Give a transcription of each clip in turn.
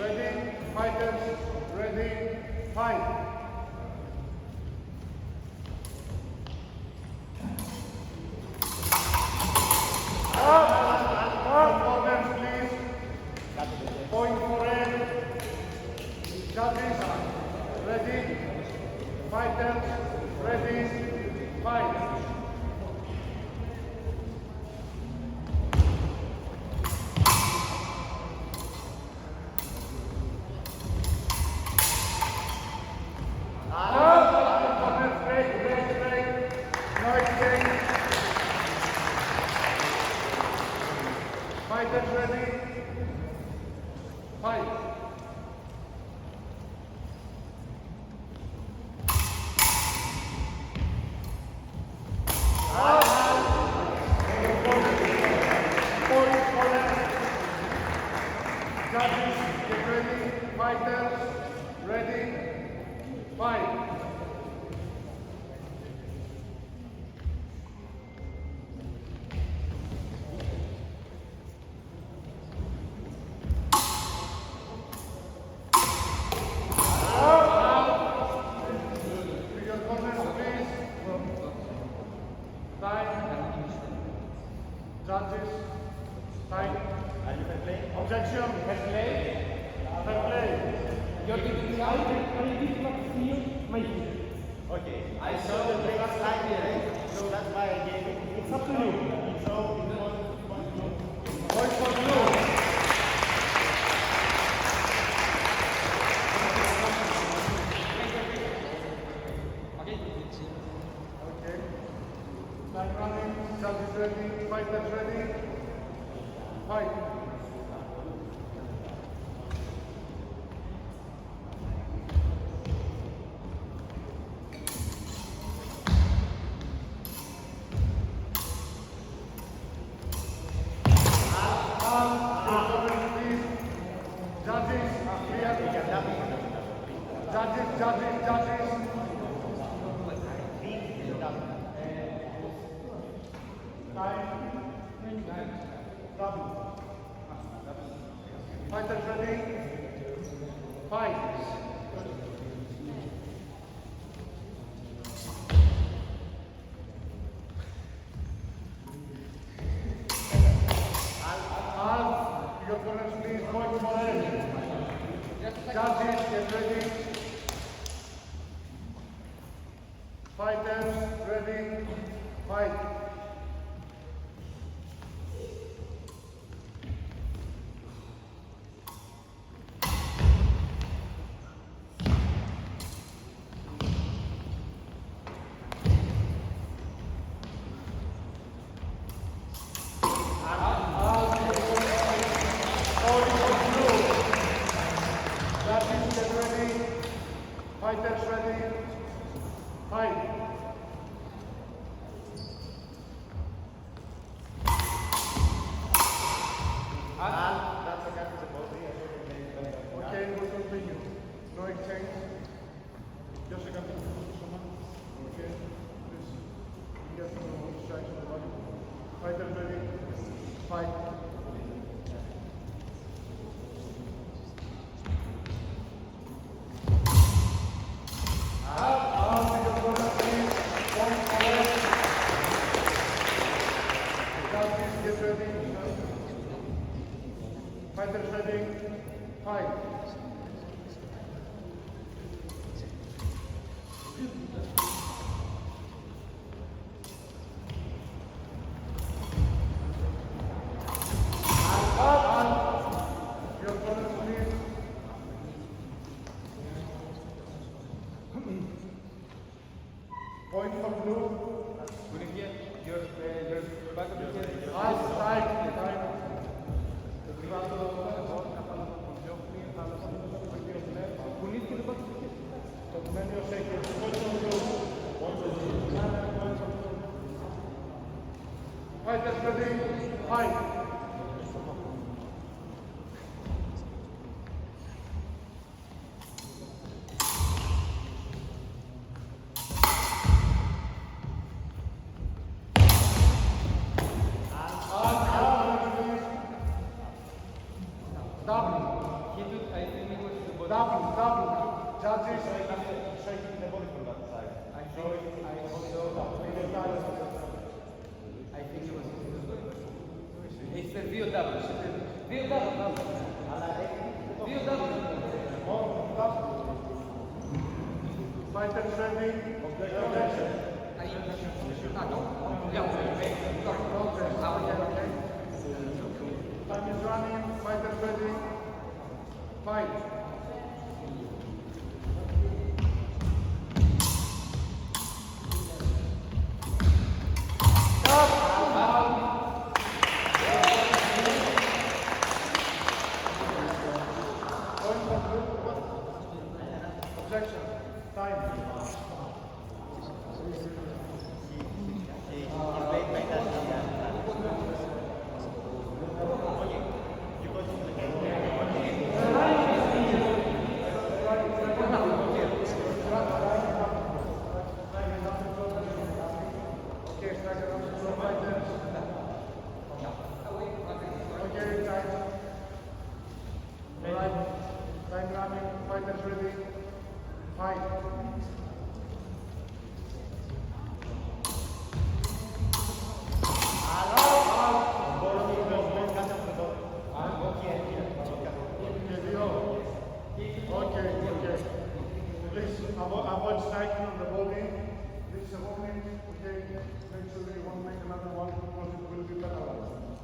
ready, fighters, ready, fight. Opponents, please. Point for red. Judges, ready, fighters, ready, fight. Fighters ready? Fight. Judges, get ready. Fighters, ready? Fight. Judges, time. Are you fair play? Objection. Fair play? Fair play. You're giving me out and you did not feel my feet. Okay. I saw the break slightly, right? So that's why I gave it. It's up to you. So, Point for blue. Okay. Time running. Judges ready. Fighters ready. Fight. Judges. Fighters ready? Fight. Your opponents, please, point for red. Judges, get ready. Fighters, ready, fight. Judges, get ready. Fighters, ready, fight. that's okay. Okay, we continue. No exchange. Just a couple Okay. Please. Get some strikes on the body. Fighters ready. Fight. Get ready. Fighters ready. Fight. Your opponents, please. Point for blue. Fighters ready, fight. Stop. He took, I think it was the body. Double. Judges. Shaking the body from that side. I think it was. It's the VO double. VO double. VO double. Fighters ready. Objection. Time is running. Fighters ready. Fight. Objection. Time. Okay, second round, so fighters. Okay, time. Alright, time running, fighters ready. Fight. Okay. Please avoid striking on the body. This is a warning. Okay. Make sure you won't make another one because it will be penalized.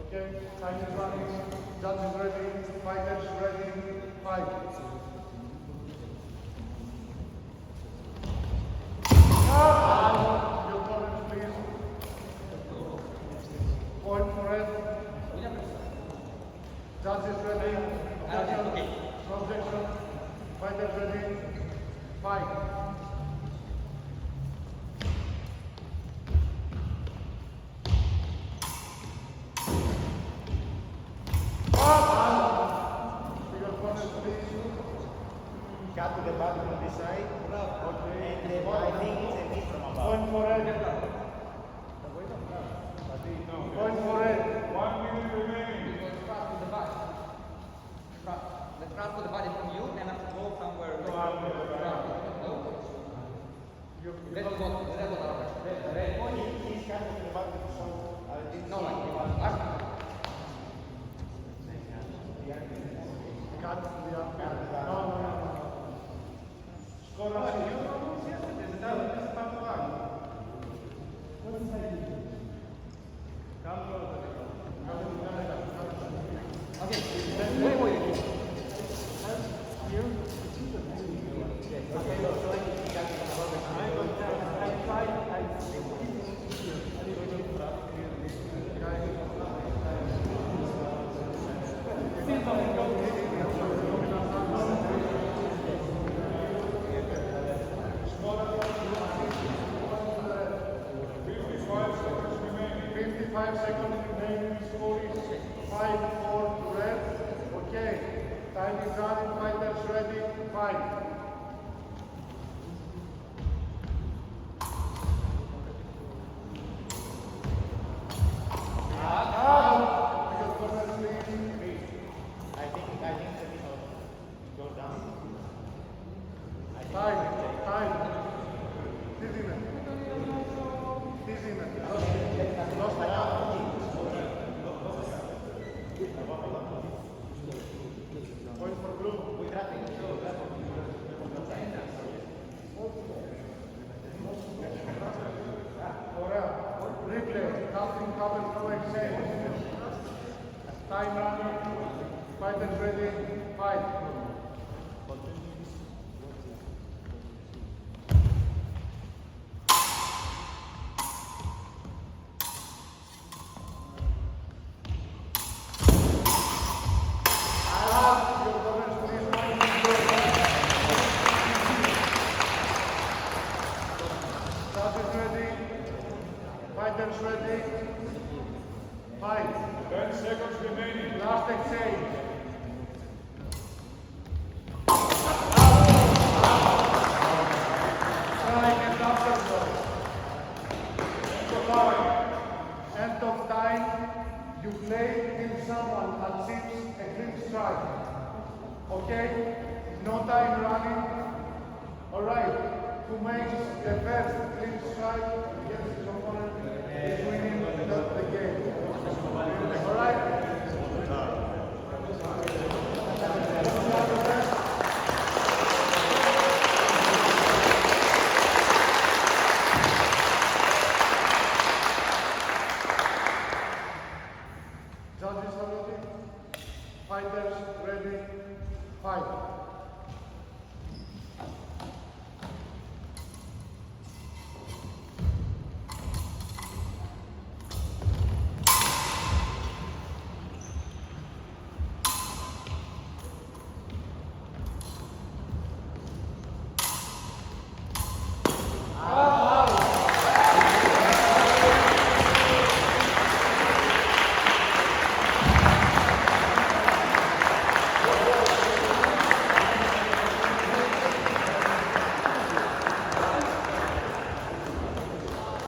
Okay. Time is running. Judges ready. Fighters ready. Fight. Your opponents, please. Point for red. Judges ready. Objection. No objection. Fighters ready. Fight. Your opponents, please. Cut to the body from this side. Okay. And I think it's a hit from above. Point for red. Point for red. 1 minute remaining. The transfer the body from you and have to go somewhere. Red bottom. He's cutting the body from No, like, Cut the upper. No. Score on okay. Wait. Score is 5-4 to red. Okay. Time is running. Fighters ready. Fight. Time. Dizziness. Lost the count. Point for blue. Replay. Counting cover, no exchange. Time running. Fighters ready. Fight. Fighters ready. Fight. 10 seconds remaining. Last exchange. Okay? No time running. Alright. Who makes the first clean strike against his opponent is winning the game. Alright? Judges are ready. Fighters ready. Fight.